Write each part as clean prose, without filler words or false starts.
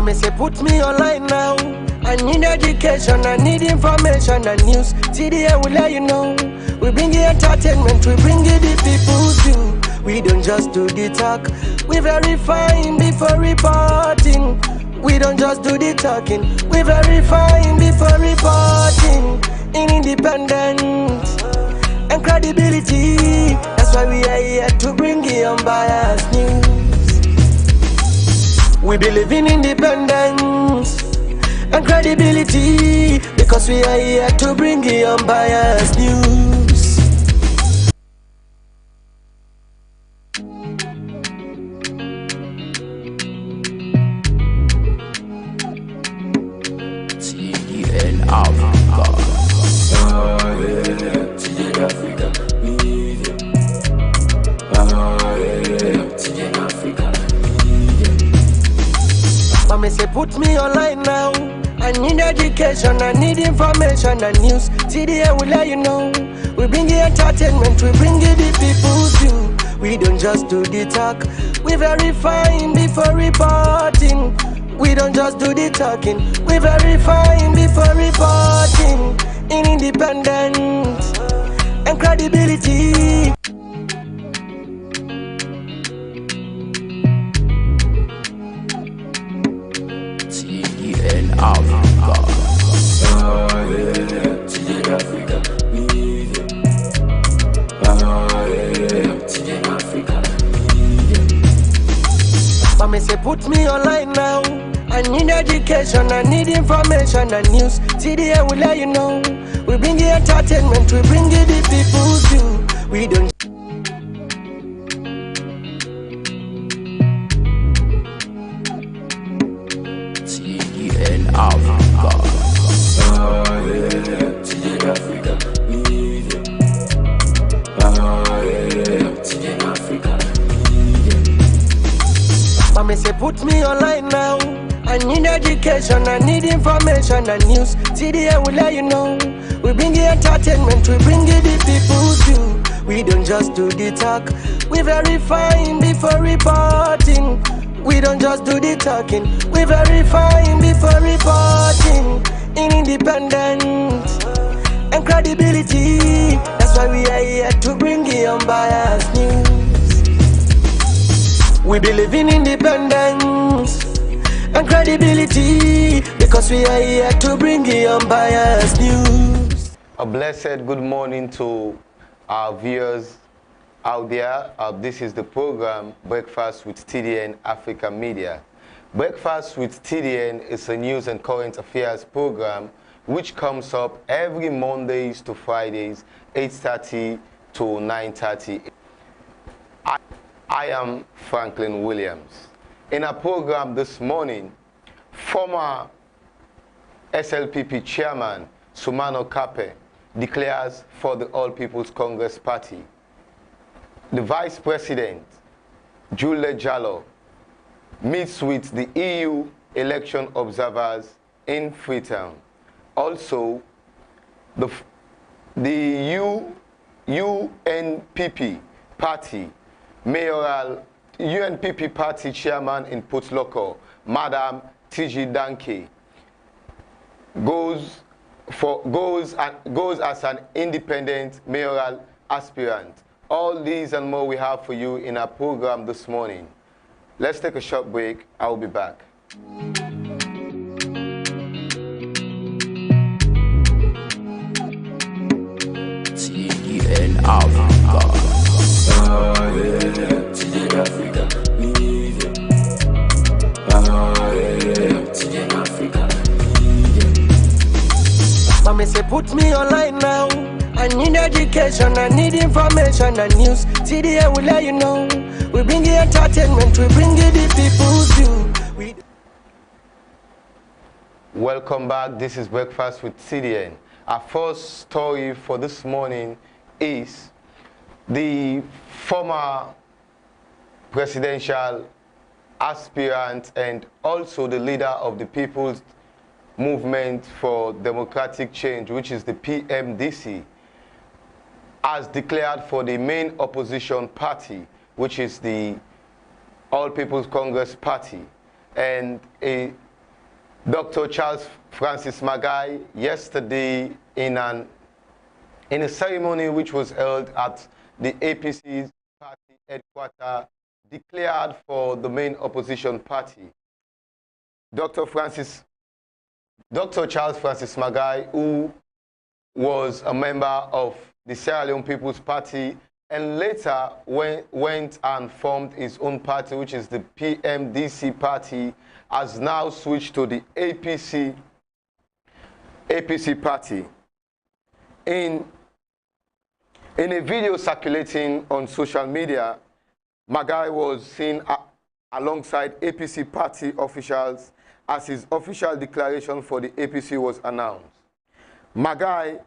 Mama say put me online now. I need education, I need information and news. TDN will let you know. We bring you entertainment, we bring you the people's view. We don't just do the talk, we verifying before reporting. We don't just do the talking, we verifying before reporting. In independence and credibility, that's why we are here to bring you unbiased news. We believe in independence and credibility, because we are here to bring you unbiased news. TDN Africa. TDN Africa. TDN Africa. Mama say put me online now. I need education, I need information and news. TDN will let you know. We bring you entertainment, we bring you the people's view. We don't just do the talk, we verifying before reporting. We don't just do the talking, we verifying before reporting. In independence and credibility. TDN Africa. TDN Africa. TDN Africa. Mama say put me online now. I need education, I need information and news. TDN will let you know. We bring you entertainment, we bring you the people's view. We don't TDN Africa. TDN Africa. TDN Africa. Mama say put me online now. I need education, I need information and news. TDN will let you know. We bring you entertainment, we bring you the people's view. We don't just do the talk, we verifying before reporting. We don't just do the talking, we verifying before reporting. In independence and credibility, that's why we are here to bring you unbiased news. We believe in independence and credibility, because we are here to bring you unbiased news. A blessed good morning to our viewers out there. This is the program Breakfast with TDN Africa Media. Breakfast with TDN is a news and current affairs program which comes up every Mondays to Fridays, 8:30 to 9:30. I am Franklin Williams. In our program this morning, former SLPP chairman Sumanoh Kapen declares for the All People's Congress Party. The Vice President, Jules Jallo, meets with the EU election observers in Freetown. Also, the UNPP party UNPP party chairman in Putloko, Madam Tiji Danke, goes as an independent mayoral aspirant. All these and more we have for you in our program this morning. Let's take a short break. I will be back. TDN Africa. TDN Africa. TDN Africa. Mama say put me online now. I need education, I need information and news. TDN will let you know. We bring you entertainment, we bring you the people's view. Welcome back. This is Breakfast with TDN. Our first story for this morning is the former presidential aspirant and also the leader of the People's Movement for Democratic Change, which is the PMDC, has declared for the main opposition party, which is the All People's Congress Party. And Dr. Charles Francis Magai yesterday in a ceremony which was held at the APC's party headquarters, declared for the main opposition party. Dr. Charles Francis Magai, who was a member of the Sierra Leone People's Party and later went and formed his own party, which is the PMDC party, has now switched to the APC party. In a video circulating on social media, Magai was seen alongside APC party officials as his official declaration for the APC was announced. Magai,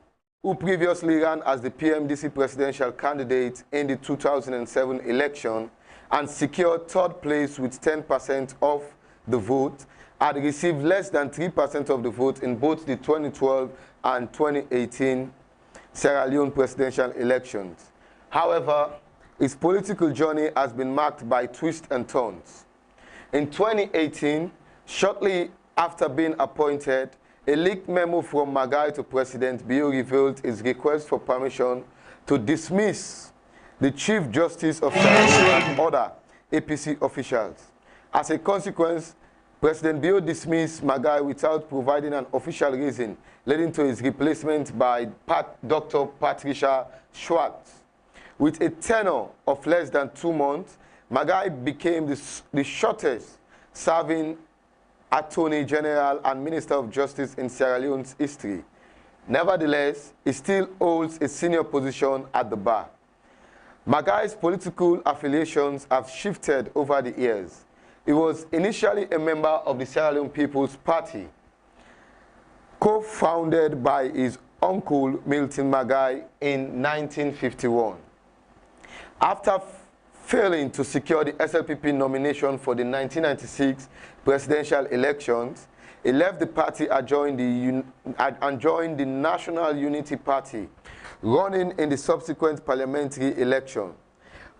who previously ran as the PMDC presidential candidate in the 2007 election and secured third place with 10% of the vote, had received less than 3% of the vote in both the 2012 and 2018 Sierra Leone presidential elections. However, his political journey has been marked by twists and turns. In 2018, shortly after being appointed, a leaked memo from Magai to President Bio revealed his request for permission to dismiss the Chief Justice of Sierra Leone and other APC officials. As a consequence, President Bio dismissed Magai without providing an official reason, leading to his replacement by Dr. Patricia Schwartz. With a tenure of less than 2 months, Magai became the shortest serving Attorney General and Minister of Justice in Sierra Leone's history. Nevertheless, he still holds a senior position at the bar. Magai's political affiliations have shifted over the years. He was initially a member of the Sierra Leone People's Party, co-founded by his uncle Milton Magai in 1951. After failing to secure the SLPP nomination for the 1996 presidential elections, he left the party and joined the National Unity Party, running in the subsequent parliamentary election.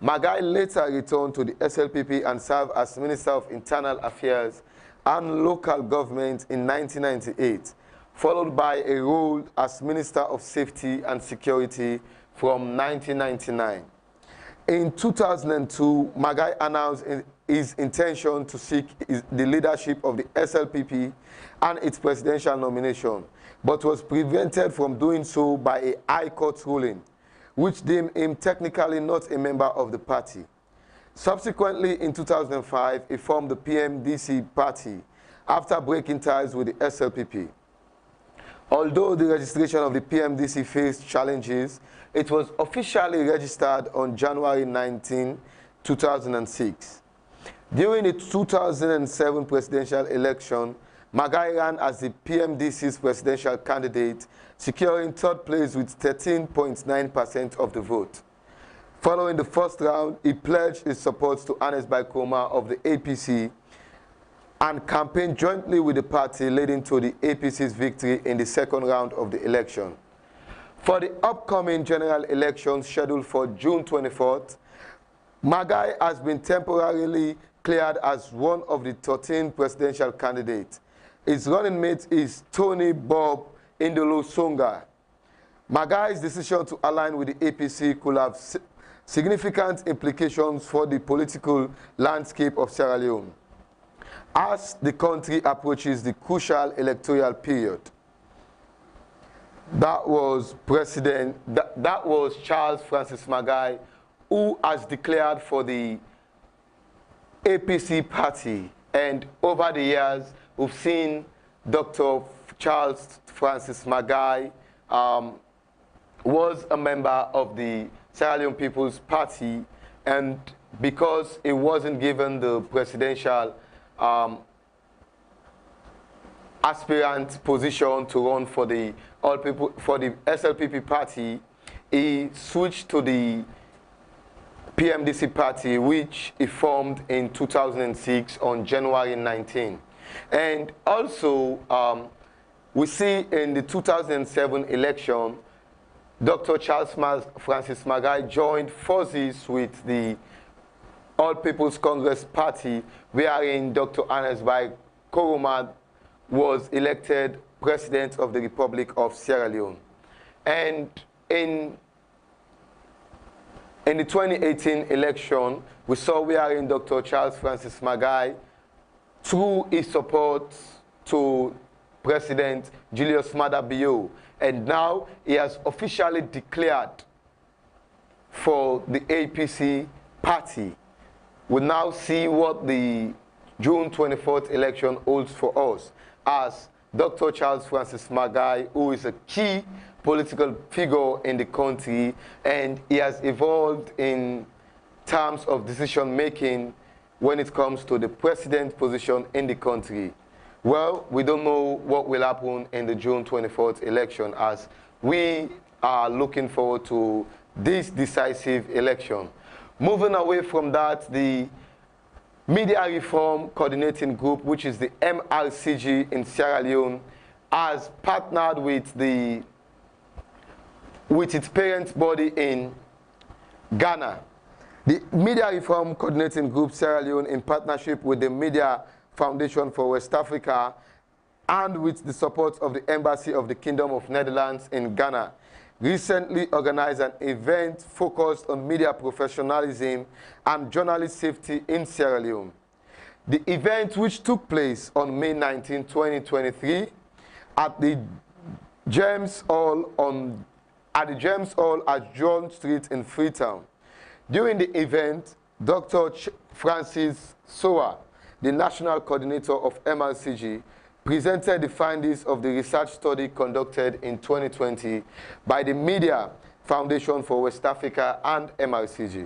Magai later returned to the SLPP and served as Minister of Internal Affairs and Local Government in 1998, followed by a role as Minister of Safety and Security from 1999. In 2002, Magai announced his intention to seek the leadership of the SLPP and its presidential nomination, but was prevented from doing so by a High Court ruling, which deemed him technically not a member of the party. Subsequently, in 2005, he formed the PMDC party after breaking ties with the SLPP. Although the registration of the PMDC faced challenges, it was officially registered on January 19, 2006. During the 2007 presidential election, Magai ran as the PMDC's presidential candidate, securing third place with 13.9% of the vote. Following the first round, he pledged his support to Ernest Bai Koroma of the APC and campaigned jointly with the party, leading to the APC's victory in the second round of the election. For the upcoming general elections scheduled for June 24th, Magai has been temporarily cleared as one of the 13 presidential candidates. His running mate is Tony Bob Indolo Songa. Magai's decision to align with the APC could have significant implications for the political landscape of Sierra Leone as the country approaches the crucial electoral period. That was Charles Francis Magai, who has declared for the APC party. And over the years, we've seen Dr. Charles Francis Magai was a member of the Sierra Leone People's Party, and because he wasn't given the presidential aspirant position to run for the SLPP party, he switched to the PMDC party, which he formed in 2006 on January 19. And also, we see in the 2007 election, Dr. Charles Francis Magai joined forces with the All People's Congress Party, wherein Dr. Ernest Bai Koroma was elected President of the Republic of Sierra Leone. And in the 2018 election, we saw wherein Dr. Charles Francis Magai, through his support to President Julius Maada Bio, and now he has officially declared for the APC party. We now see what the June 24th election holds for us, as Dr. Charles Francis Magai, who is a key political figure in the country, and he has evolved in terms of decision-making when it comes to the president position in the country. Well, we don't know what will happen in the June 24th election, as we are looking forward to this decisive election. Moving away from that, the Media Reform Coordinating Group, which is the MRCG in Sierra Leone, has partnered with its parent body in Ghana. The Media Reform Coordinating Group Sierra Leone, in partnership with the Media Foundation for West Africa and with the support of the Embassy of the Kingdom of Netherlands in Ghana, recently organized an event focused on media professionalism and journalist safety in Sierra Leone. The event, which took place on May 19, 2023, at the James Hall at John Street in Freetown. During the event, Dr. Francis Sowa, the National Coordinator of MRCG, presented the findings of the research study conducted in 2020 by the Media Foundation for West Africa and MRCG.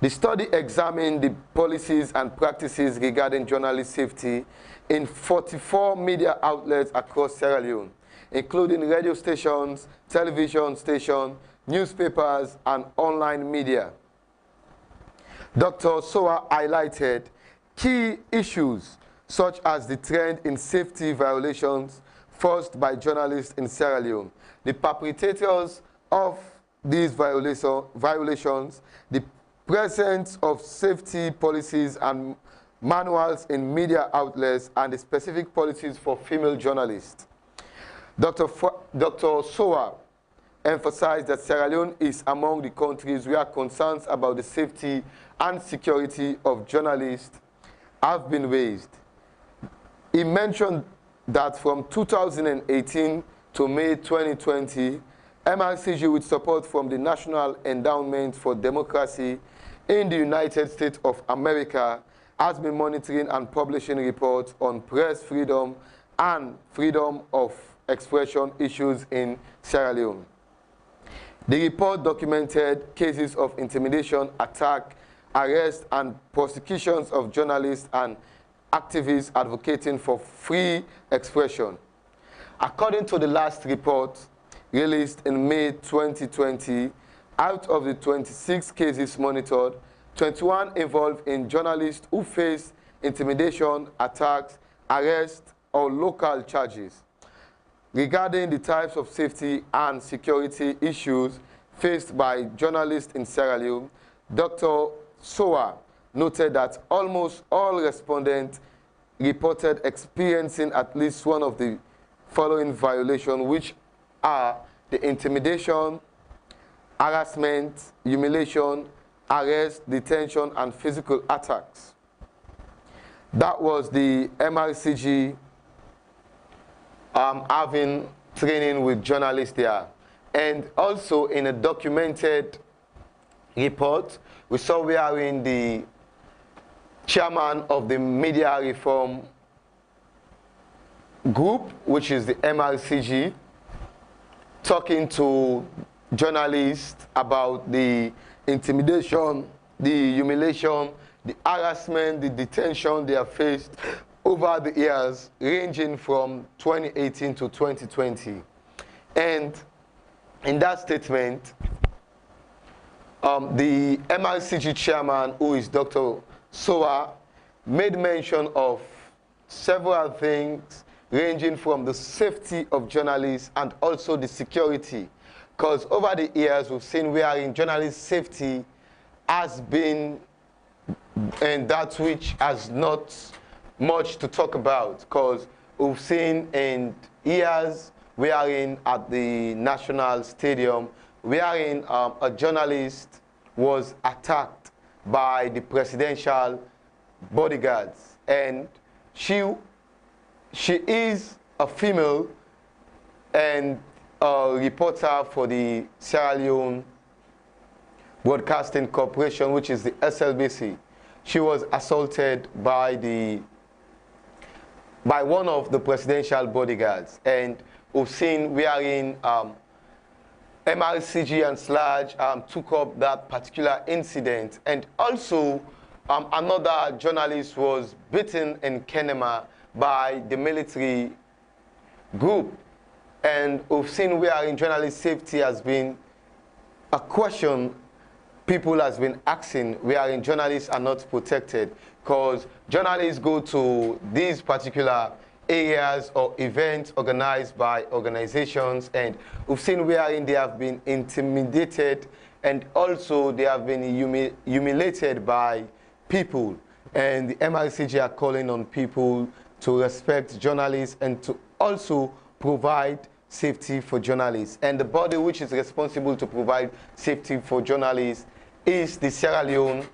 The study examined the policies and practices regarding journalist safety in 44 media outlets across Sierra Leone, including radio stations, television stations, newspapers, and online media. Dr. Sowa highlighted key issues such as the trend in safety violations forced by journalists in Sierra Leone, the perpetrators of these violations, the presence of safety policies and manuals in media outlets, and the specific policies for female journalists. Dr. Sowa emphasized that Sierra Leone is among the countries where concerns about the safety and security of journalists have been raised. He mentioned that from 2018 to May 2020, MRCG, with support from the National Endowment for Democracy in the United States of America, has been monitoring and publishing reports on press freedom and freedom of expression issues in Sierra Leone. The report documented cases of intimidation, attack, arrest, and prosecutions of journalists and activists advocating for free expression. According to the last report released in May 2020, out of the 26 cases monitored, 21 involved in journalists who faced intimidation, attacks, arrest, or local charges. Regarding the types of safety and security issues faced by journalists in Sierra Leone, Dr. Sowa noted that almost all respondents reported experiencing at least one of the following violations, which are the intimidation, harassment, humiliation, arrest, detention, and physical attacks. That was the MRCG having training with journalists there. And also in a documented report, we saw wherein the chairman of the Media Reform Group, which is the MRCG, talking to journalists about the intimidation, the humiliation, the harassment, the detention they have faced over the years, ranging from 2018 to 2020. And in that statement, the MRCG chairman, who is Dr. Sowa, made mention of several things ranging from the safety of journalists and also the security. Because over the years, we've seen wherein journalist safety has been, and that which has not much to talk about. Because we've seen in years wherein at the National Stadium, wherein a journalist was attacked by the presidential bodyguards, and she is a female and a reporter for the Sierra Leone Broadcasting Corporation, which is the SLPP. She was assaulted by one of the presidential bodyguards, and we've seen wherein MRCG and SLAG took up that particular incident, and also another journalist was beaten in Kenema by the military group. And we've seen wherein journalist safety has been a question people has been asking, wherein journalists are not protected, because journalists go to these particular areas or events organized by organizations, and we've seen wherein they have been intimidated, and also they have been humiliated by people. And the MRCG are calling on people to respect journalists and to also provide safety for journalists. And the body which is responsible to provide safety for journalists is the Sierra Leone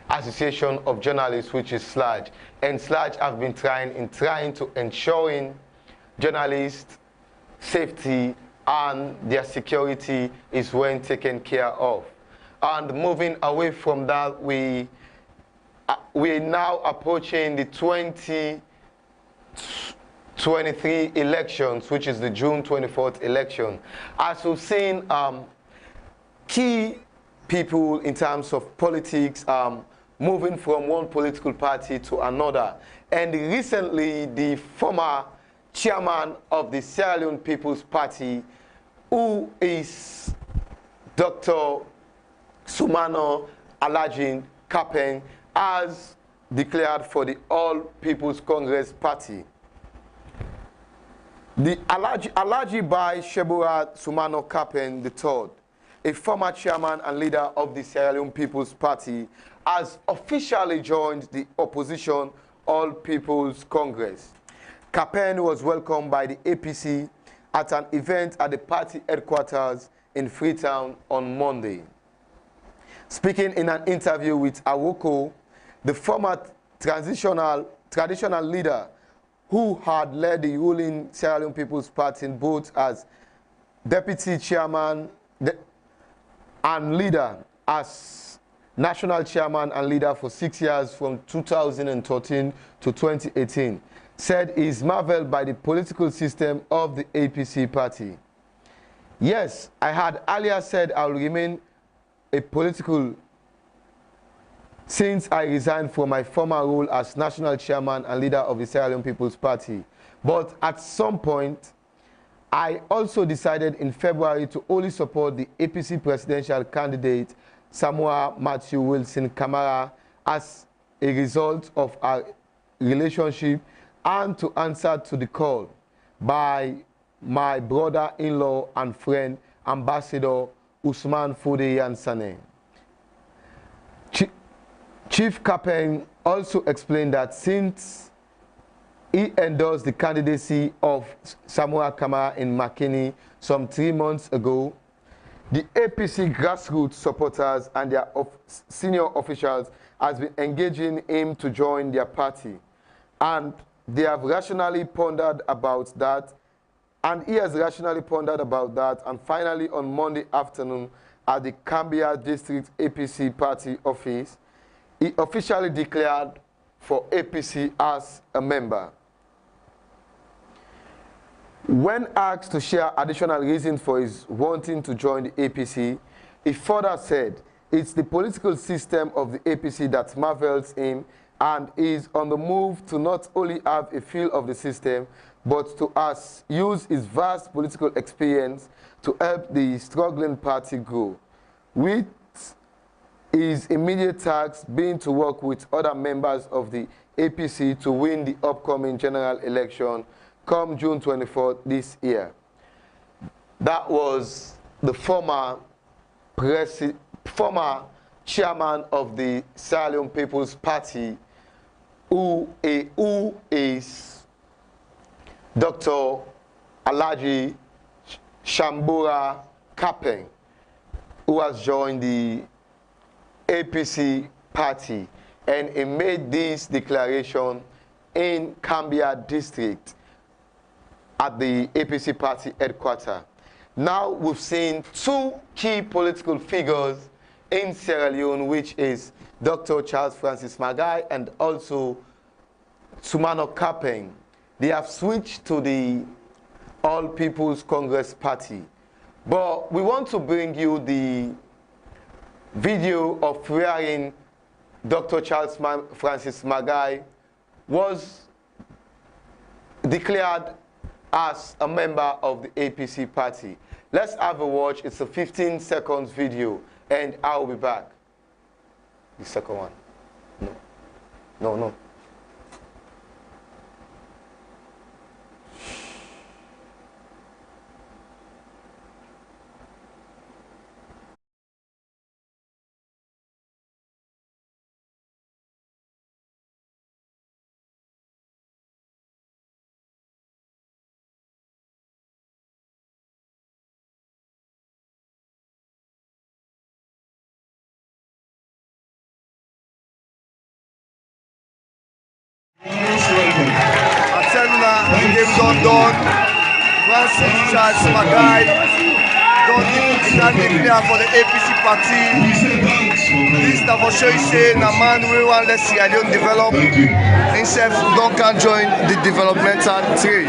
Association of Journalists, which is SLAG. And SLAG have been trying to ensuring journalists' safety and their security is well taken care of. And moving away from that, we're now approaching the 2023 elections, which is the June 24th election. As we've seen, key people in terms of politics moving from one political party to another. And recently, the former chairman of the Sierra Leone People's Party, who is Dr. Sumanoh Kapen, has declared for the All People's Congress Party. The Alhaji Bai Shebura Sumanoh Kapen III, a former chairman and leader of the Sierra Leone People's Party, has officially joined the opposition All People's Congress. Kapen was welcomed by the APC at an event at the party headquarters in Freetown on Monday. Speaking in an interview with Awoko, the former traditional leader who had led the ruling Sierra Leone People's Party both as deputy chairman and leader, as national chairman and leader for 6 years from 2013 to 2018, said he is marveled by the political system of the APC party. Yes, I had earlier said I will remain a political since I resigned from my former role as national chairman and leader of the Sierra Leone People's Party. But at some point, I also decided in February to only support the APC presidential candidate, Samuel Matthew Wilson Kamara, as a result of our relationship and to answer to the call by my brother-in-law and friend, Ambassador Usman Fodeyan Sane. Chief Kapen also explained that since he endorsed the candidacy of Samuel Kamara in Makeni some 3 months ago, the APC grassroots supporters and their senior officials has been engaging him to join their party. And they have rationally pondered about that, and he has rationally pondered about that, and finally on Monday afternoon at the Cambia District APC party office, he officially declared for APC as a member. When asked to share additional reasons for his wanting to join the APC, he further said, it's the political system of the APC that marvels him, and is on the move to not only have a feel of the system, but to use his vast political experience to help the struggling party grow, with his immediate task being to work with other members of the APC to win the upcoming general election come June 24th this year. That was the former chairman of the Sierra Leone People's Party, who is Dr. Alhaji Shambura Kapen, who has joined the APC party, and he made this declaration in Cambia district at the APC party headquarters. Now we've seen two key political figures in Sierra Leone, which is Dr. Charles Francis Magai and also Sumanoh Kapen. They have switched to the All People's Congress Party. But we want to bring you the video of wherein Dr. Charles Francis Magai was declared as a member of the APC party. Let's have a watch. It's a 15 seconds video, and I'll be back. The second one. No. I tell you now, the game done. Francis Charles Magai don't declare for the APC party. This na for sure say na man we want let Sierra Leone develop. Himself don't can join the developmental tree.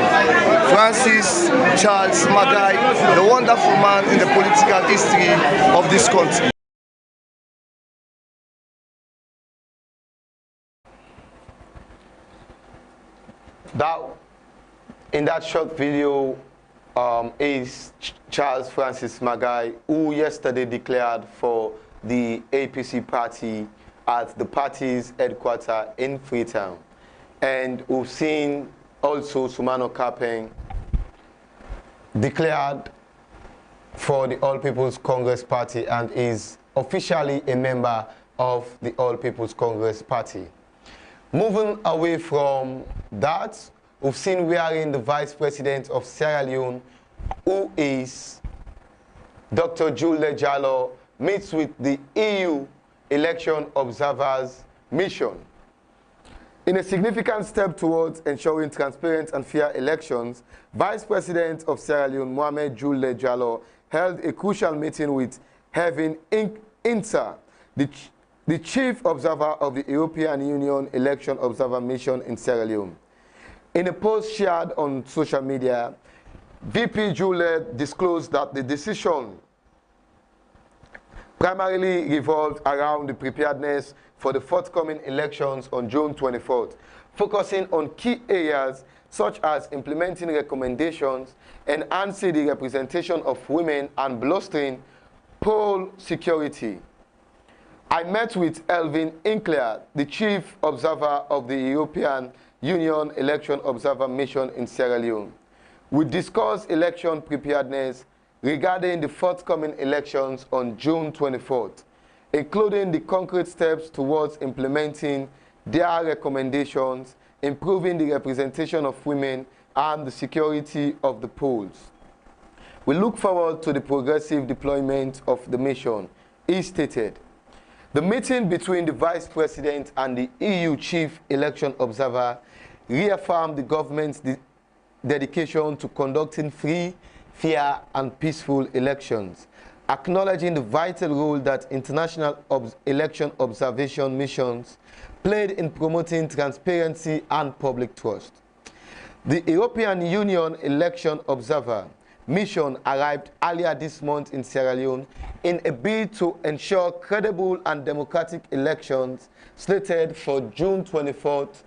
Francis Charles Magai, the wonderful man in the political history of this country. In that short video is Charles Francis Magai, who yesterday declared for the APC party at the party's headquarters in Freetown. And we've seen also Sumanoh Kapen declared for the All People's Congress Party and is officially a member of the All People's Congress Party. Moving away from that, we've seen wherein the Vice President of Sierra Leone, who is Dr. Jules Jallo, meets with the EU Election Observers Mission. In a significant step towards ensuring transparent and fair elections, Vice President of Sierra Leone, Mohamed Jules Jallo, held a crucial meeting with Kevin Inter, the Chief Observer of the European Union Election Observer Mission in Sierra Leone. In a post shared on social media, VP Jules disclosed that the decision primarily revolved around the preparedness for the forthcoming elections on June 24th, focusing on key areas such as implementing recommendations, enhancing the representation of women, and bolstering poll security. I met with Elvin Inkler, the Chief Observer of the European Union Election Observer Mission in Sierra Leone. We discussed election preparedness regarding the forthcoming elections on June 24th, including the concrete steps towards implementing their recommendations, improving the representation of women, and the security of the polls. We look forward to the progressive deployment of the mission, he stated. The meeting between the Vice President and the EU Chief Election Observer reaffirmed the government's dedication to conducting free, fair, and peaceful elections, acknowledging the vital role that international election observation missions played in promoting transparency and public trust. The European Union Election Observer Mission arrived earlier this month in Sierra Leone in a bid to ensure credible and democratic elections slated for June 24th,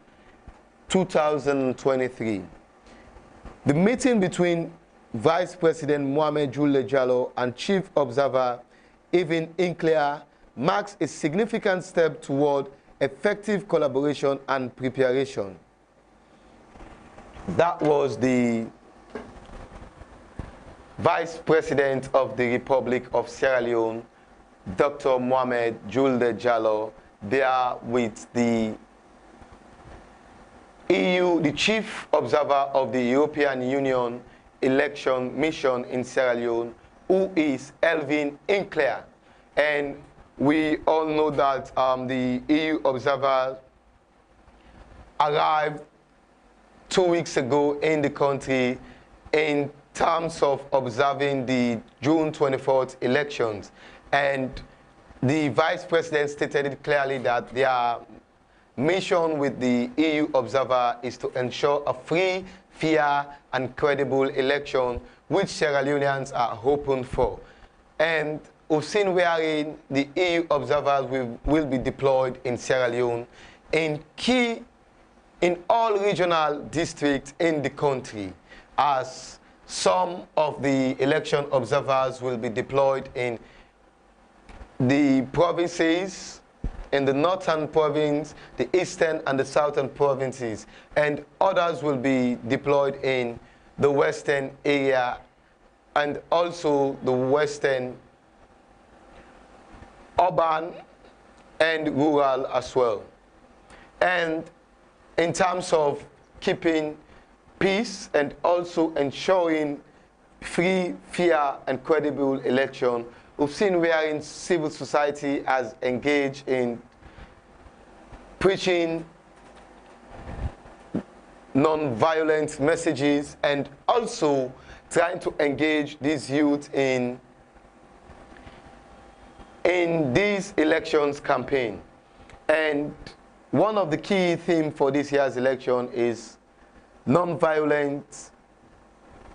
2023. The meeting between Vice President Mohamed Jules Jallo and Chief Observer Elvin Inkler marks a significant step toward effective collaboration and preparation. That was the Vice President of the Republic of Sierra Leone, Dr. Mohamed Jules Jallo, there with the EU, the chief observer of the European Union election mission in Sierra Leone, who is Elvin Inclair. And we all know that the EU observer arrived 2 weeks ago in the country in terms of observing the June 24th elections. And the vice president stated it clearly that their mission with the EU observer is to ensure a free, fair, and credible election, which Sierra Leoneans are hoping for. And we've seen wherein the EU observers will be deployed in Sierra Leone in all regional districts in the country, as some of the election observers will be deployed in the provinces, in the northern province, the eastern and the southern provinces, and others will be deployed in the western area and also the western urban and rural as well. And in terms of keeping peace and also ensuring free, fair, and credible election, we've seen wherein civil society has engaged in preaching non-violent messages and also trying to engage these youth in this elections campaign. And one of the key themes for this year's election is non-violent,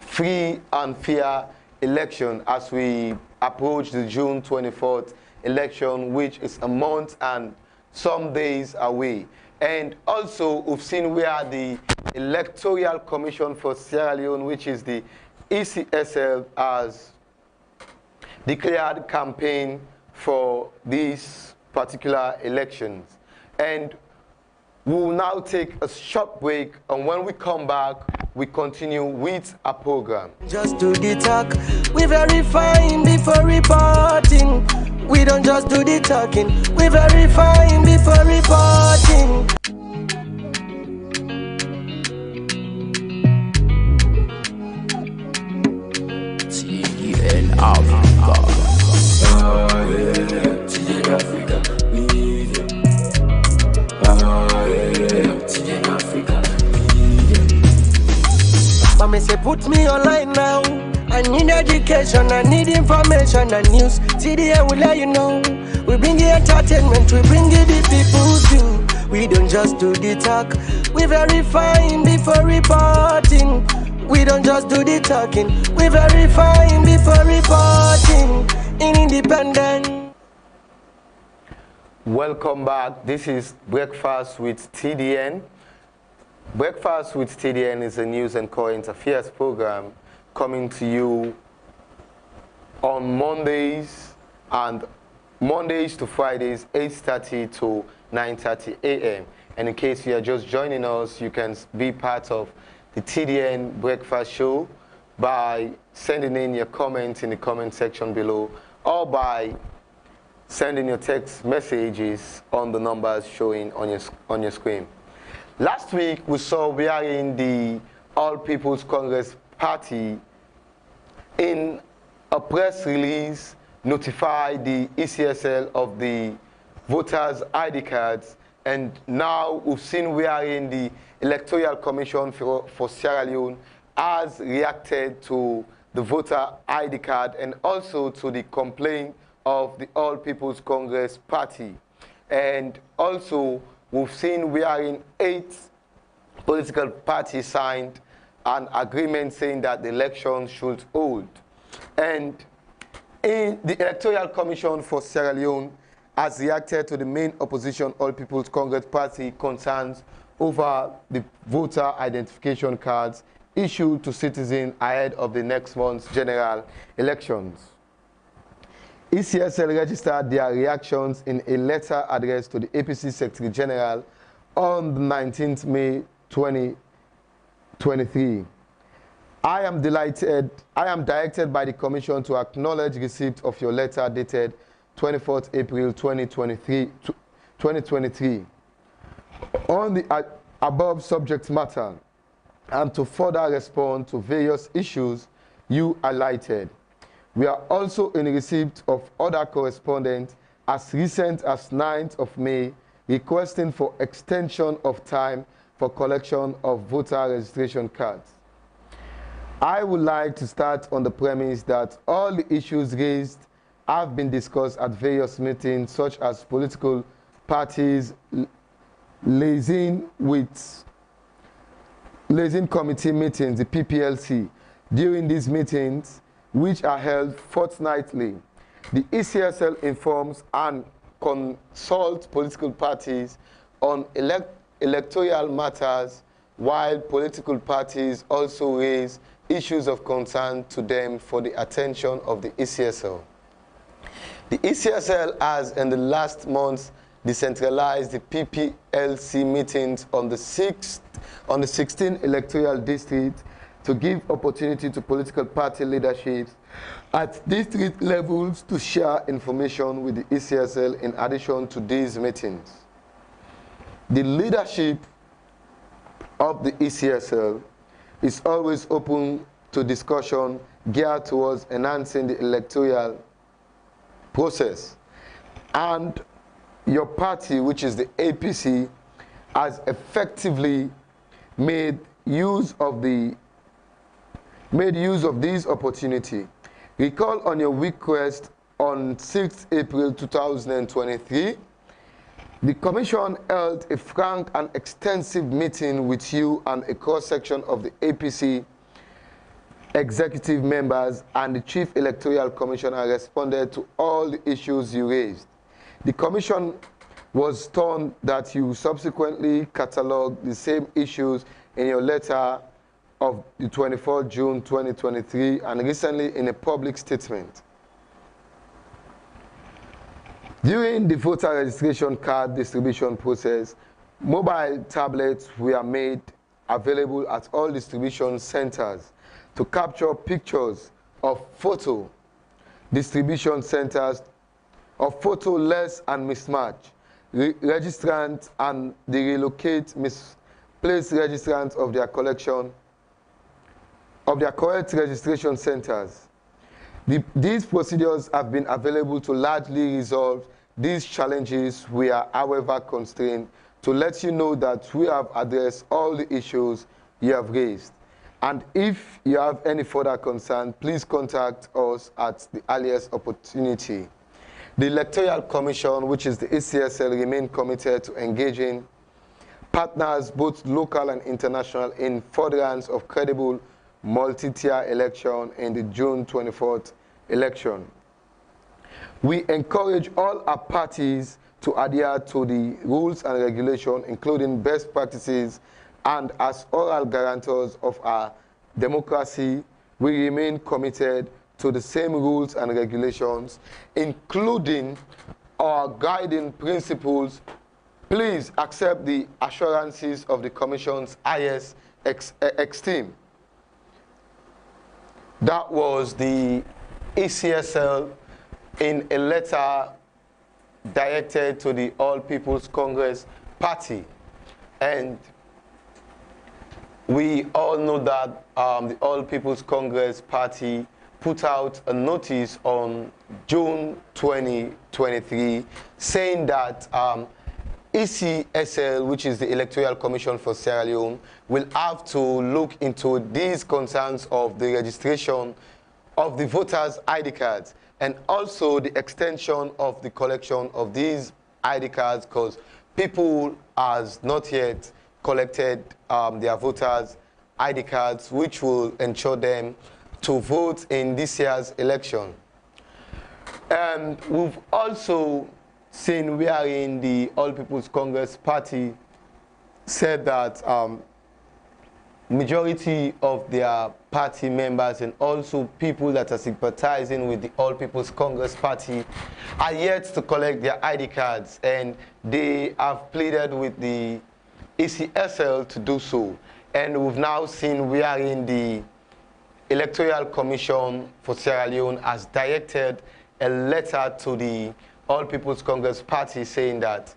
free and fair election as we approach the June 24th election, which is a month and some days away. And also we've seen where the Electoral Commission for Sierra Leone, which is the ECSL, has declared campaign for these particular elections. And we will now take a short break, and when we come back, we continue with our program. Just do the talk, we verifying before reporting. We don't just do the talking, we verifying before reporting. TDN Africa. TDN Africa. Media. TDN Africa. Media. Mama say put me online now. I need education, I need information and news. TDN will let you know. We bring you entertainment, we bring you the people's view. We don't just do the talk, we verifying before reporting. We don't just do the talking, we verifying before reporting. Independent. Welcome back. This is Breakfast with TDN. Breakfast with TDN is a news and current affairs program coming to you on Mondays to Fridays, 8:30 to 9:30 a.m. And in case you are just joining us, you can be part of the TDN Breakfast Show by sending in your comments in the comment section below, or by sending your text messages on the numbers showing on your screen. Last week, we saw wherein the All People's Congress Party, in a press release, notified the ECSL of the voters' ID cards, and now we've seen wherein the Electoral Commission for Sierra Leone has reacted to the voter ID card and also to the complaint of the All People's Congress Party. And also, we've seen wherein 8 political parties signed an agreement saying that the election should hold. And in the Electoral Commission for Sierra Leone has reacted to the main opposition All People's Congress Party concerns over the voter identification cards issued to citizens ahead of the next month's general elections. ECSL registered their reactions in a letter addressed to the APC Secretary General on the 19th May 2023. I am directed by the Commission to acknowledge receipt of your letter dated 24th April 2023. above subject matter and to further respond to various issues you highlighted. We are also in receipt of other correspondence as recent as 9th of May requesting for extension of time for collection of voter registration cards. I would like to start on the premise that all the issues raised have been discussed at various meetings, such as political parties, liaison committee meetings, the PPLC. During these meetings, which are held fortnightly, the ECSL informs and consults political parties on electoral matters, while political parties also raise issues of concern to them for the attention of the ECSL. The ECSL has, in the last months, decentralized the PPLC meetings on the 16 electoral districts to give opportunity to political party leaderships at district levels to share information with the ECSL in addition to these meetings. The leadership of the ECSL is always open to discussion geared towards enhancing the electoral process. And your party, which is the APC, has effectively made use of this opportunity. Recall on your request on 6th April 2023, the Commission held a frank and extensive meeting with you and a cross-section of the APC executive members, and the Chief Electoral Commissioner responded to all the issues you raised. The Commission was stunned that you subsequently catalogued the same issues in your letter of the 24th June 2023 and recently in a public statement. During the voter registration card distribution process, mobile tablets were made available at all distribution centers to capture pictures of photo distribution centers of photo less and mismatch, registrants and the relocate misplaced registrants of their collection of their correct registration centers. These procedures have been available to largely resolve these challenges. We are, however, constrained to let you know that we have addressed all the issues you have raised. And if you have any further concern, please contact us at the earliest opportunity. The Electoral Commission, which is the ECSL, remain committed to engaging partners, both local and international, in furtherance of credible multi-tier election in the June 24th election. We encourage all our parties to adhere to the rules and regulations, including best practices, and as oral guarantors of our democracy, we remain committed to the same rules and regulations, including our guiding principles. Please accept the assurances of the Commission's highest esteem. That was the ECSL in a letter directed to the All People's Congress Party. And we all know that the All People's Congress Party put out a notice on June 2023 saying that ECSL, which is the Electoral Commission for Sierra Leone, will have to look into these concerns of the registration of the voters' ID cards and also the extension of the collection of these ID cards, because people has not yet collected their voters' ID cards, which will ensure them to vote in this year's election. And we've also seen wherein the All People's Congress Party said that majority of their party members and also people that are sympathizing with the All People's Congress Party are yet to collect their ID cards, and they have pleaded with the ECSL to do so. And we've now seen wherein the Electoral Commission for Sierra Leone has directed a letter to the All People's Congress Party saying that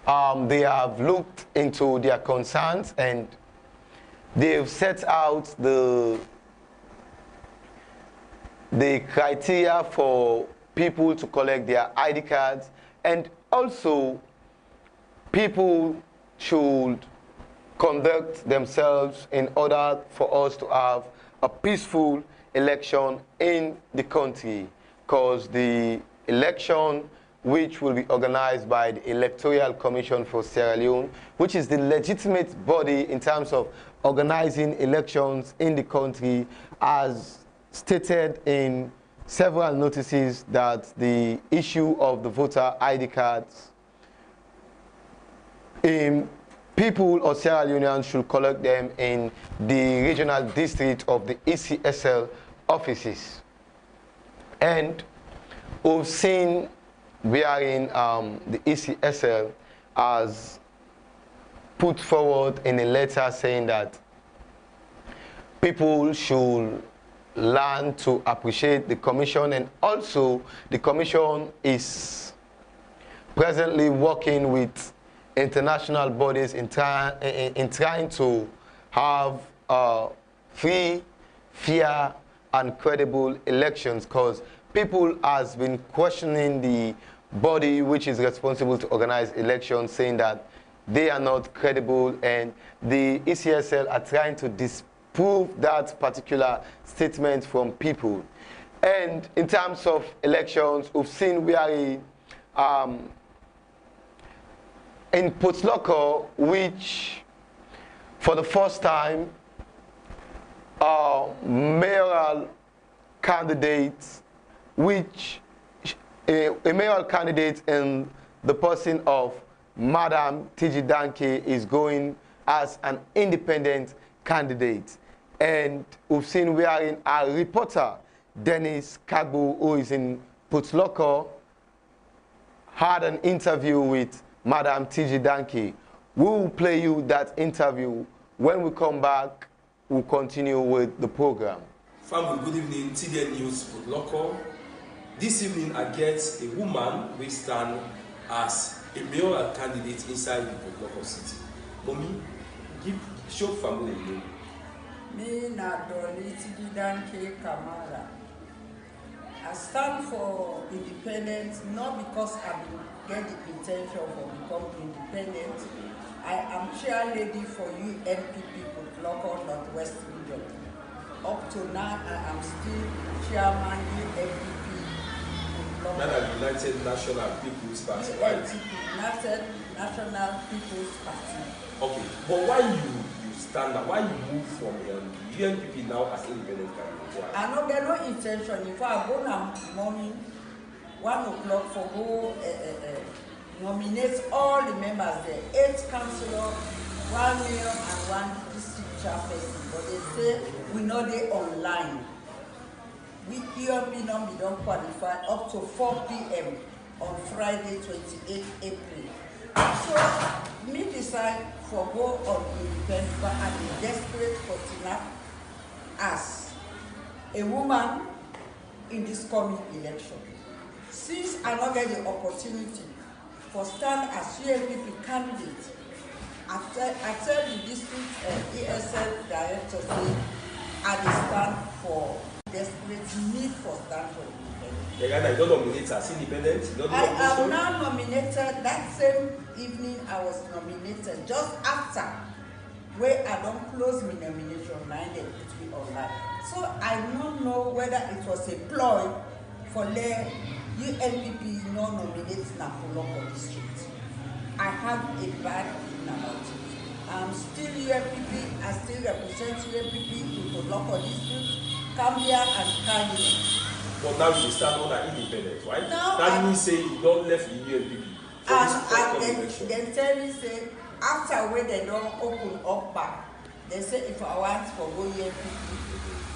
They have looked into their concerns and they've set out the criteria for people to collect their ID cards, and also people should conduct themselves in order for us to have a peaceful election in the country, because the election which will be organized by the Electoral Commission for Sierra Leone, which is the legitimate body in terms of organizing elections in the country, has stated in several notices that the issue of the voter ID cards, people of Sierra Leoneans should collect them in the regional district of the ECSL offices. And we've seen wherein the ECSL has put forward in a letter saying that people should learn to appreciate the commission, and also the commission is presently working with international bodies in trying to have free, fair, and credible elections, because people has been questioning the body which is responsible to organize elections, saying that they are not credible, and the ECSL are trying to disprove that particular statement from people. And in terms of elections, we've seen where in Potloko, which for the first time, mayoral candidates, which a mayoral candidate in the person of Madam Tiji Danke is going as an independent candidate. And we've seen wherein our reporter, Dennis Kagbu, who is in Potloko, had an interview with Madam Tiji Danke. We will play you that interview. When we come back, we'll continue with the program. Family, good evening. TDN News Potloko. This evening, I get a woman who stands as a mayoral candidate inside the Potloko city. Mommy, show family name. Me na Dolly Tiji Danke Kamara. I stand for independence not because I get the intention for becoming independent. I am chair lady for UNPP Potloko Northwest Region. Up to now, I am still chairman UNPP Potloko. Now United National People's Party, right? United National People's Party. Okay, but why you stand up? Why you move from UNPP now as independent candidate? Why? I don't get no intention. If I go now morning, 1 o'clock for go nominate all the members there, 8 councillors, 1 mayor and 1 district chairperson. But they say we know they online. We UNP don't qualify up to 4 p.m. on Friday, 28 April. So me decide for go on independent, but I'm desperate for Tina as a woman in this coming election. Since I don't get the opportunity for stand as UNPP candidate, I tell the district ECSL director say I stand for desperate need for stand for independence. You don't nominate as independent? I am now nominated. That same evening I was nominated just after where I don't close my nomination, mine they put me online. So I don't know whether it was a ploy for the UNPP no nominate Napoloko district. I have a bad feeling about it. I'm still UNPP, I still represent UNPP in the local district, Cambia and Kanye. But now you stand on an independent, right? Now that means say you don't left the UNPP. And then tell me say after when they don't open up back, they say if I want for go UNPP,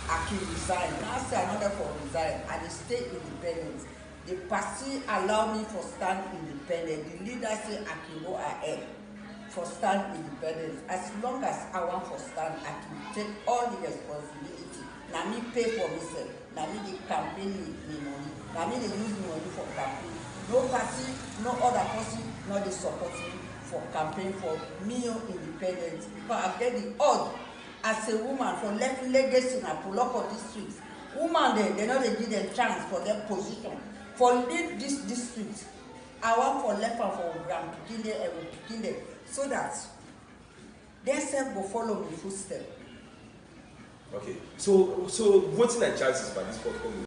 I can resign. Now say another for resign and they stay independent. The party allow me for stand independent. The leader say I can go ahead for stand independent. As long as I want for stand, I can take all the responsibility. Now me pay for myself. Now me the campaign me money. Now me they use me money for campaign. No party, no other person, no they support me. for campaign for male independence because I get the urge as a woman for left legacy in Apoloko district. Woman they know they give them chance for their position for lead this district. I want for left and for Grand Pikinde and Pikinde so that they self will follow me footstep. Okay, so voting and chances by this platform.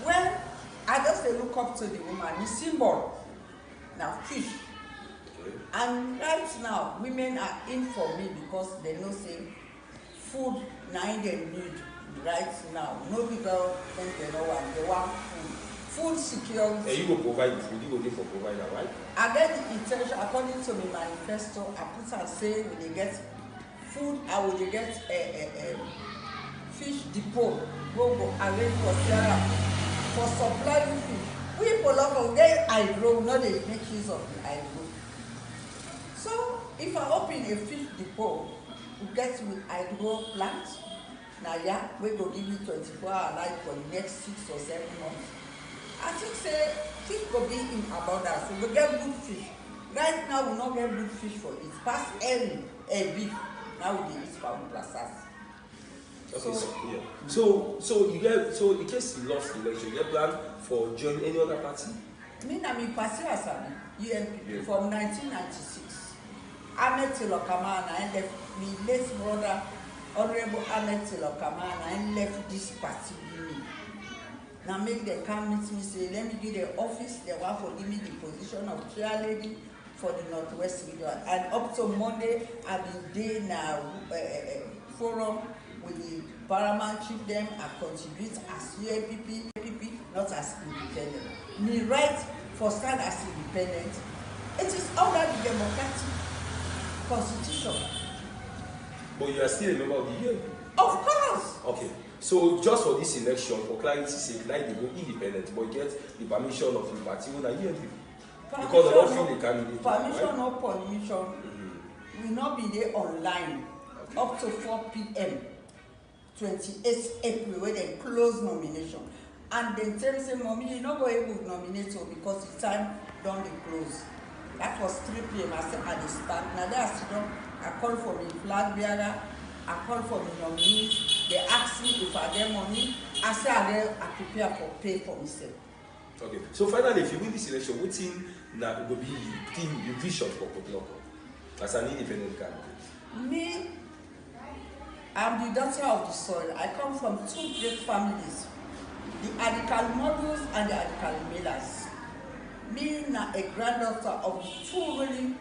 Well, I just look up to the woman, the symbol, now fish. Okay. And right now, women are in for me because they know say food now they need right now. No people think they know what they want food. Food security. And you will provide food, you will give for provider, right? I get the intention, according to my manifesto, I put and say when they get food, I will get a fish depot, go arrange for Sierra for supplying fish. We people get hydro, not they make use of the hydro. So if I open a fish depot, we get with hydro plants, now yeah, we go give you 24-hour light for the next 6 or 7 months. I think say fish will be in abundance. So we get good fish. Right now we not get good fish for it. Past a beef. Now we eat from plazas. Okay, so you get in case you lost the election, you get plan for joining any other party? Me na me party as UNPP from 1996. Ahmed Tilokamana and left me late brother Honorable Ahmed Tilokamana and left this party with me. Now make them come meet me say let me give the office. They want to give me the position of chair lady for the Northwest region. And up to Monday, I've been there now forum with the paramount chief them. I contribute as SLPP, not as independent. Me right for stand as independent. It is under the democratic constitution. But you are still a member of the UNPP? Of course. Okay. So just for this election, for clarity's sake, like they go independent, but get the permission of the party when UNPP. Because they don't feel they can do it. Permission right? or permission will not be there online up to 4 p.m. 28th April when they close nomination. And then tell me say, Mommy, you're not going to nominate her because the time don't they close. That was 3 p.m. I said at the start. Now they are still I call for the flag bearer, I call for the nominees. They ask me if I get money. I say I prepare for pay for myself. Okay. So finally, if you win this election, what thing now will be your vision for Kotloko as an independent candidate? Me, I'm the daughter of the soil. I come from 2 great families, the Adikal Modus and the Adikal Millers. Me na a granddaughter of the 2 really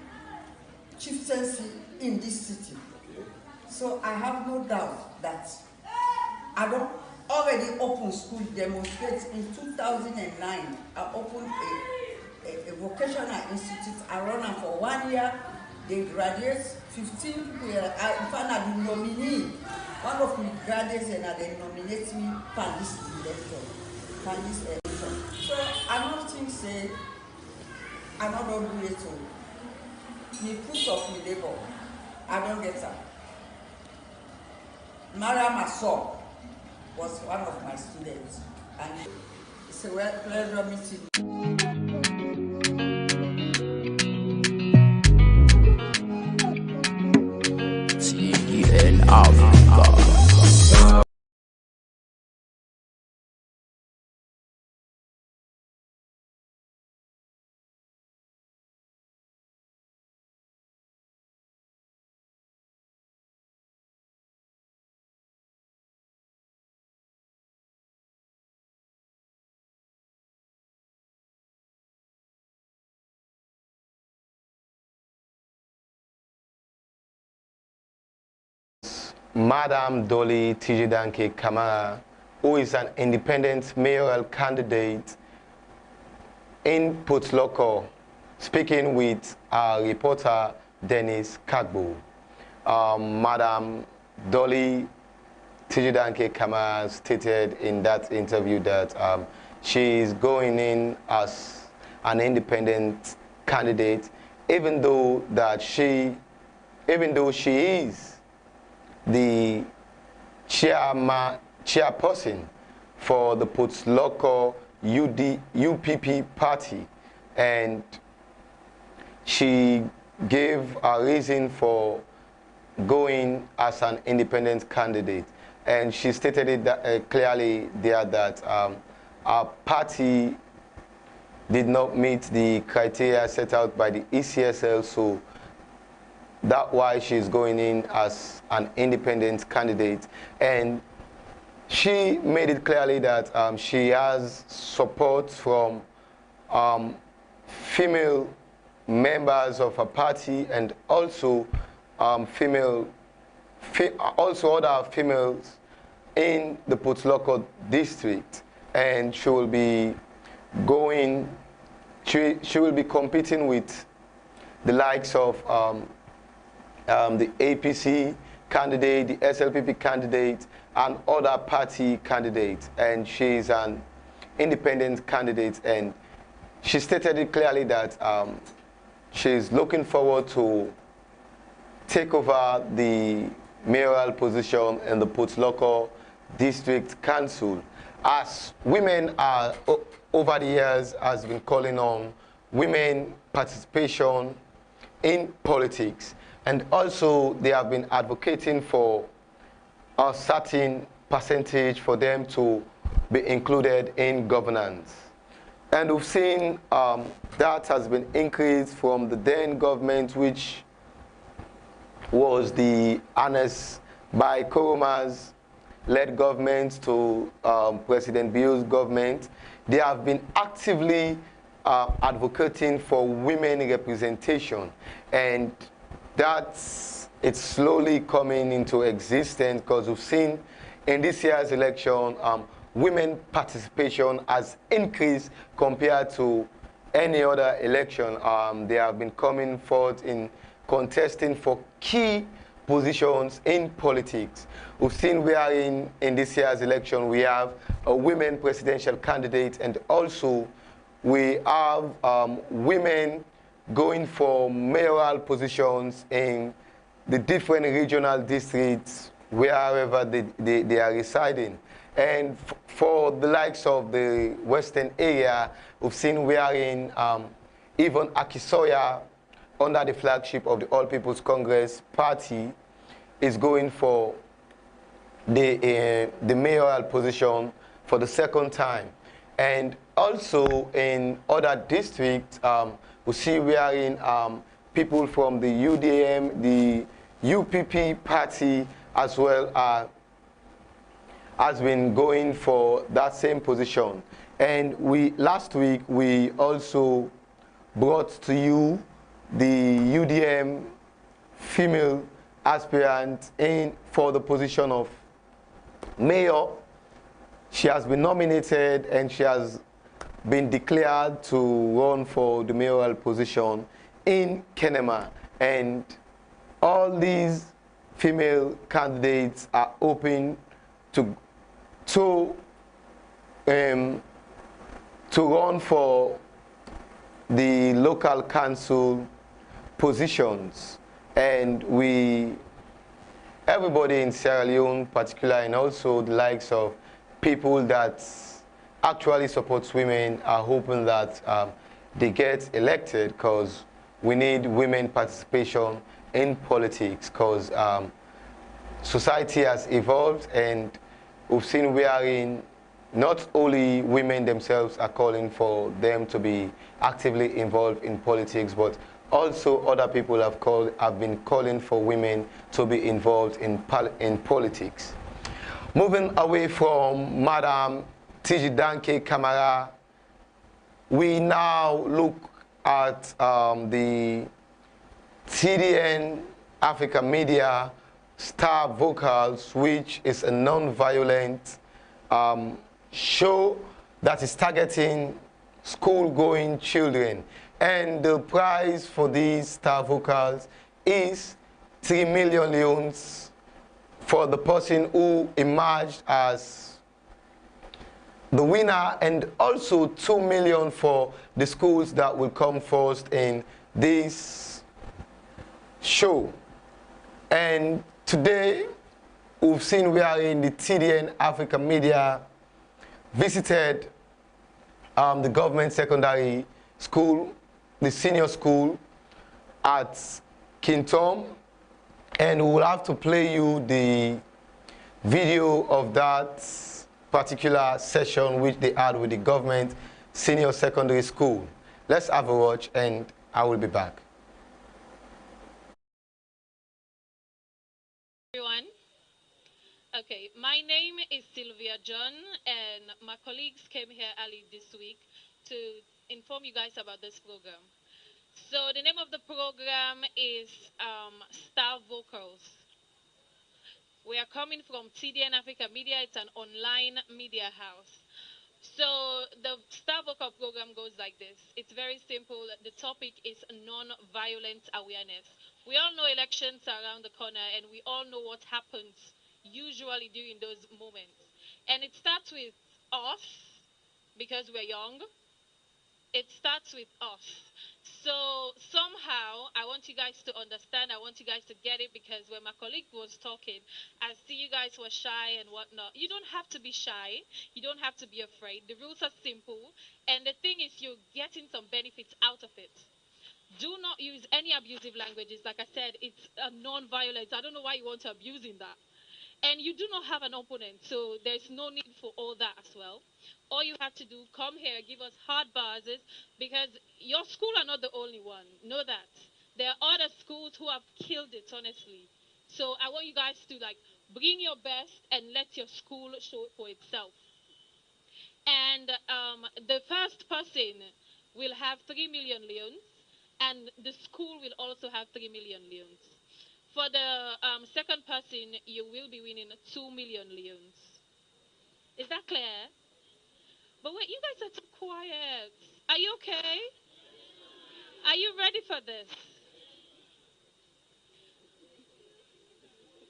chieftaincy in this city. Okay. So I have no doubt that I don't already open school demonstrates in 2009. I opened a vocational institute. I run them for 1 year. They graduate 15 people. I found out the nominee. One of my graduates and they nominate me for this election. So I don't think say I'm not going to do it. Me put of me labor. I don't get her. Mara Maso was one of my students, and it's a pleasure meeting. TDN Africa. Madam Dolly Tijidanke Kamara, who is an independent mayoral candidate in Potloko, speaking with our reporter Dennis Kagbo. Madam Dolly Tijidanke Kamara stated in that interview that she is going in as an independent candidate, even though she is the chairperson for the Potloko UPP party, and she gave a reason for going as an independent candidate. And she stated it that, clearly there that our party did not meet the criteria set out by the ECSL, so that's why she's going in as an independent candidate. And she made it clearly that she has support from female members of her party and also also other females in the Potloko district, and she will be going. She will be competing with the likes of the APC candidate, the SLPP candidate, and other party candidates. And she is an independent candidate, and she stated it clearly that she's looking forward to take over the mayoral position in the Potloko District Council. As women are, over the years, has been calling on women participation in politics. And also they have been advocating for a certain percentage for them to be included in governance. And we've seen that has been increased from the then government, which was the Anas by Koroma's led government to President Bio's government. They have been actively advocating for women representation, and it's slowly coming into existence, because we've seen in this year's election women participation has increased compared to any other election. They have been coming forth in contesting for key positions in politics. We've seen where in this year's election we have a women presidential candidate, and also we have women going for mayoral positions in the different regional districts wherever they are residing. And for the likes of the western area, we've seen wherein even Akisoya, under the flagship of the All People's Congress Party, is going for the mayoral position for the second time. And also in other districts, we see wherein people from the UDM, the UPP party as well has been going for that same position. And last week we also brought to you the UDM female aspirant in for the position of mayor. She has been nominated and she has been declared to run for the mayoral position in Kenema. And all these female candidates are open to run for the local council positions. And everybody in Sierra Leone particularly, and also the likes of people that actually supports women, are hoping that they get elected, because we need women participation in politics, because society has evolved, and we've seen wherein not only women themselves are calling for them to be actively involved in politics, but also other people have been calling for women to be involved in politics. Moving away from Madam Tijidanke Kamara, we now look at the TDN Africa Media Star Vocals, which is a non-violent show that is targeting school-going children. And the prize for these Star Vocals is 3 million leones for the person who emerged as the winner, and also 2 million for the schools that will come first in this show. And today, we've seen we are in the TDN Africa Media visited the government secondary school, the senior school, at King Tom, and we will have to play you the video of that particular session which they had with the government senior secondary school. Let's have a watch and I will be back. Everyone. Okay, my name is Sylvia John, and my colleagues came here early this week to inform you guys about this program. So the name of the program is Star Vocals. We are coming from TDN Africa Media. It's an online media house. So the Star Vocal program goes like this. It's very simple. The topic is non-violent awareness. We all know elections are around the corner, and we all know what happens usually during those moments. And it starts with us, because we're young. It starts with us. So somehow, I want you guys to understand, I want you guys to get it, because when my colleague was talking, I see you guys were shy and whatnot. You don't have to be shy. You don't have to be afraid. The rules are simple. And the thing is, you're getting some benefits out of it. Do not use any abusive languages. Like I said, it's a non-violence. I don't know why you want to abuse in that. And you do not have an opponent, so there's no need for all that as well. All you have to do, come here, give us hard bars, because your school are not the only one. Know that. There are other schools who have killed it, honestly. So I want you guys to bring your best and let your school show for itself. And the first person will have 3 million leons, and the school will also have 3 million leons. For the second person, you will be winning 2 million leons. Is that clear? But wait, you guys are too quiet. Are you okay? Are you ready for this?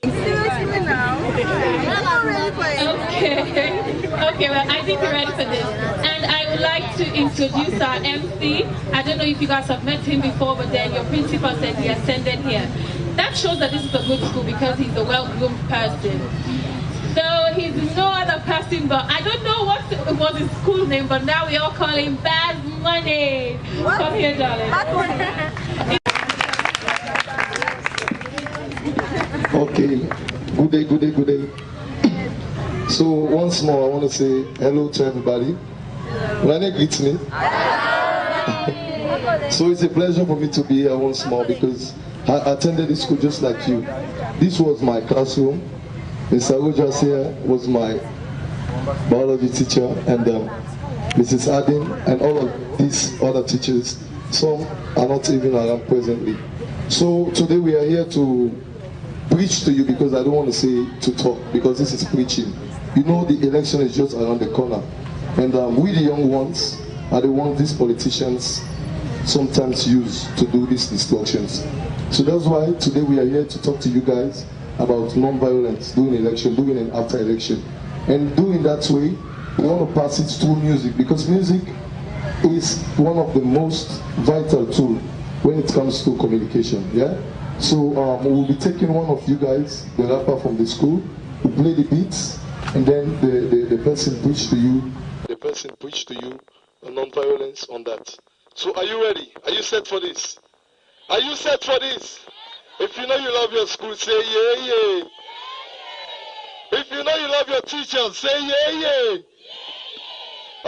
Seriously now? I'm not ready for it. Okay, well, I think you're ready for this. And I would like to introduce our MC. I don't know if you guys have met him before, but then your principal said he attended here. That shows that this is a good school because he's a well-groomed person. So he's no other person, but I don't know what was his school name, but now we all call him Bad Money. What? Come here, darling. Bad Money. Okay, good day, good day, good day. So once more, I want to say hello to everybody. Rane greets me. So it's a pleasure for me to be here once more because I attended this school just like you. This was my classroom. Mr. Rojas here was my biology teacher, and Mrs. Adin and all of these other teachers. Some are not even around presently. So today we are here to preach to you, because I don't want to say to talk, because this is preaching. You know the election is just around the corner, and we the young ones are the ones these politicians sometimes use to do these destructions. So that's why today we are here to talk to you guys about non-violence during election, during and after election. And doing that way, we want to pass it through music, because music is one of the most vital tools when it comes to communication, yeah? So we'll be taking one of you guys, the rapper from the school, to play the beats, and then the person preach to you. The person preach to you non-violence on that. So are you ready? Are you set for this? Are you set for this? If you know you love your school, say yeah, yeah. If you know you love your teachers, say yeah, yeah.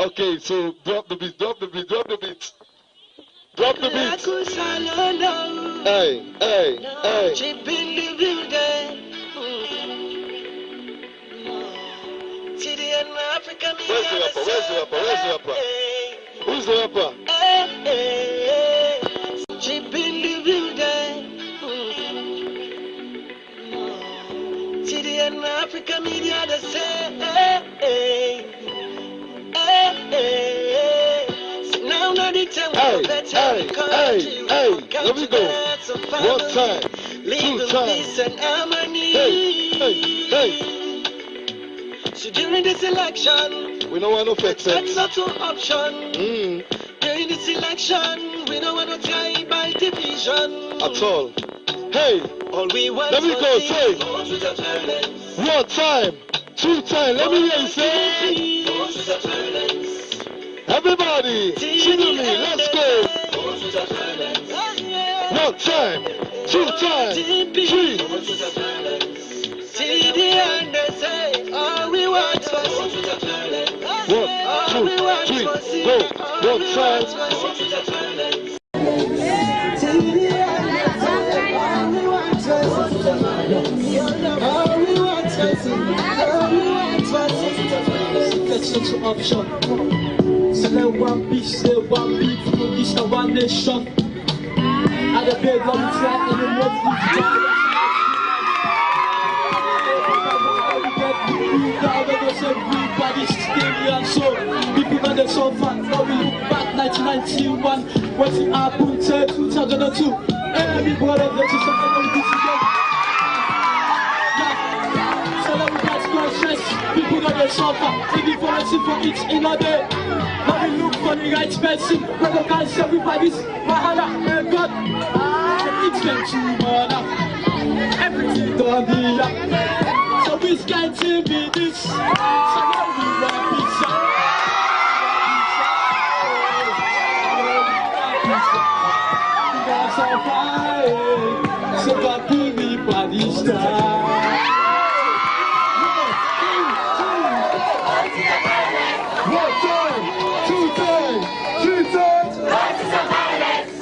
Okay, so drop the beat, drop the beat, drop the beat. Drop the beat. Hey, hey, hey. Where's the rapper? Where's the rapper? Where's the rapper? Who's the rapper? TDN Africa Media, the same. Now, not the time. Hey, let me go. One time, two times. Hey. So during this election, we don't want no fake that's not an option. During this election, we don't want to try by division at all. Hey, all we want, let me go. Say one time, two times. Let me hear you say. Everybody, sing with me. Let's go. One time, two time, three. TDN, they say, all we want was 1, 2, 3, go. 1 time. That's such an option. So let one piece, let one beat, this a one nation. At the bed of the track and the next everybody's stadium, so people on the sofa, now we look back 1991, what's it happened to 2002, everybody let's just so let me guys go stress, people on the sofa, taking for us for each another, now we look for the right person, recognize everybody's Mahana and God, it's them to Mana, everything done here. So we can to be this. So now we want pizza. So that we be body style. One time, two time, three times.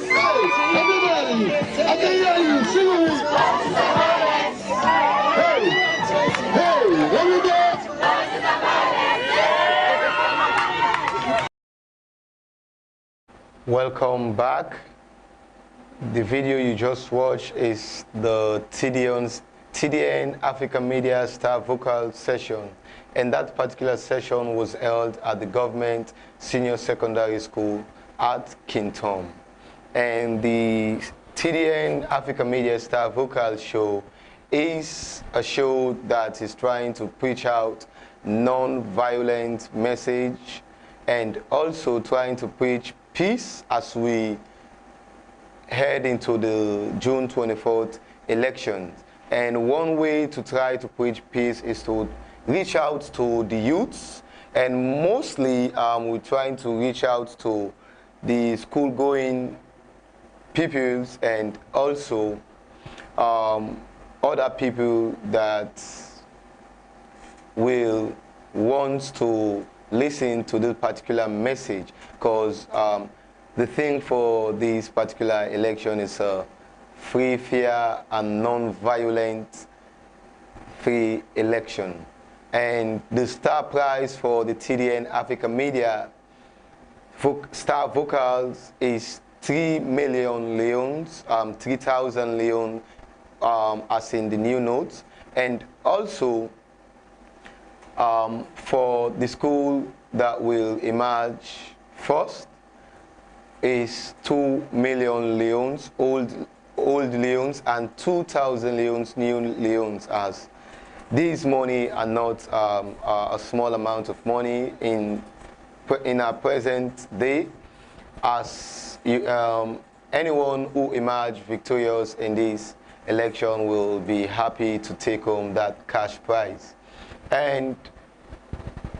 Hey, everybody, I can hear you. Sing with me. Hey, everybody. Welcome back. The video you just watched is the TDN Africa Media Star Vocal Session, and that particular session was held at the Government Senior Secondary School at Kintom. And the TDN Africa Media Star Vocal Show is a show that is trying to preach out non-violent message and also trying to preach peace as we head into the June 24th elections. And one way to try to preach peace is to reach out to the youths, and mostly we're trying to reach out to the school-going pupils and also other people that will want to listen to this particular message, because the thing for this particular election is a free, fair, and non-violent free election. And the star prize for the TDN Africa Media Star Vocals is 3 million leons, 3,000 leon, as in the new notes. And also for the school that will emerge first is 2 million leons, old leons, and 2,000 leons, new leons. As these money are not a small amount of money in our present day, as anyone who emerge victorious in this election will be happy to take home that cash prize. And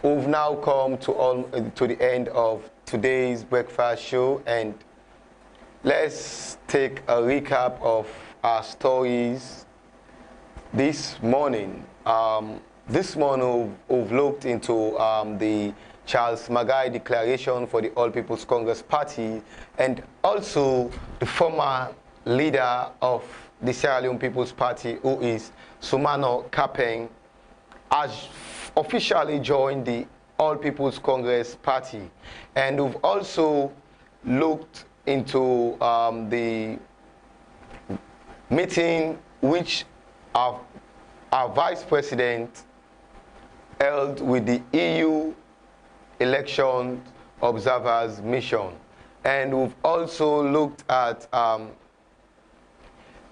we've now come to the end of today's breakfast show, and let's take a recap of our stories this morning. This morning we've looked into the Charles Magai Declaration for the All People's Congress Party, and also the former leader of the Sierra Leone People's Party, who is Sumanoh Kapen, has officially joined the All People's Congress Party. And we've also looked into the meeting which our Vice President held with the EU Election Observers Mission. And we've also looked at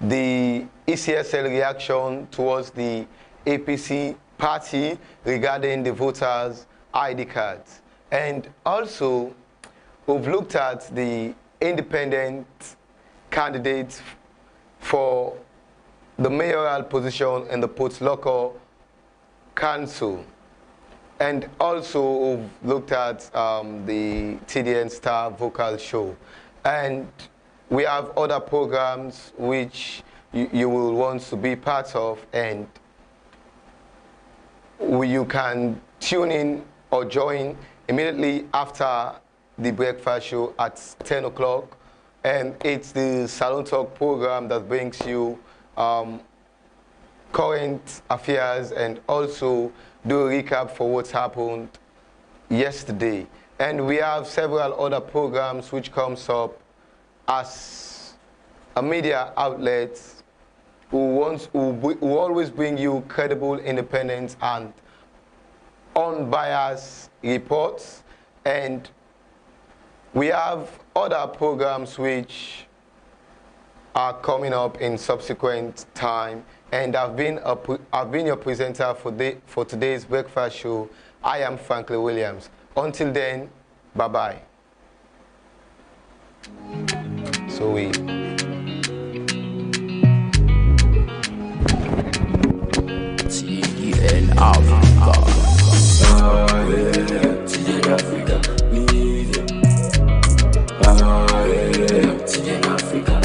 the ECSL reaction towards the APC party regarding the voters' ID cards. And also, we've looked at the independent candidates for the mayoral position in the Port Local Council. And also, we've looked at the TDN Star Vocal Show. And we have other programs which you will want to be part of, and you can tune in or join immediately after the breakfast show at 10 o'clock. And it's the Salon Talk program that brings you current affairs and also do a recap for what's happened yesterday. And we have several other programs which comes up as a media outlet who always bring you credible, independent, and unbiased reports. And we have other programs which are coming up in subsequent time. And I've been your presenter for today's breakfast show. I am FRANKLYN Williams. Until then, bye-bye. So we... TDN Africa. TDN Africa. TDN Africa.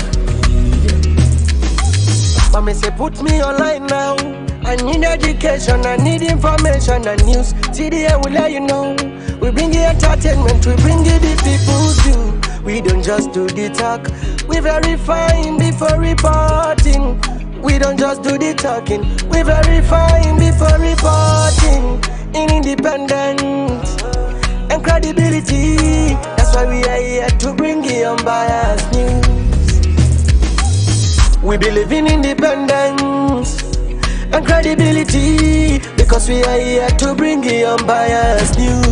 Mommy say put me online now. I need education, I need information and news. TDN will let you know. We bring you entertainment, we bring you the people's view. We don't just do the talk, we verifying before reporting. We don't just do the talking, we verifying before reporting. In independence and credibility, that's why we are here to bring you unbiased news. We believe in independence and credibility, because we are here to bring you unbiased news.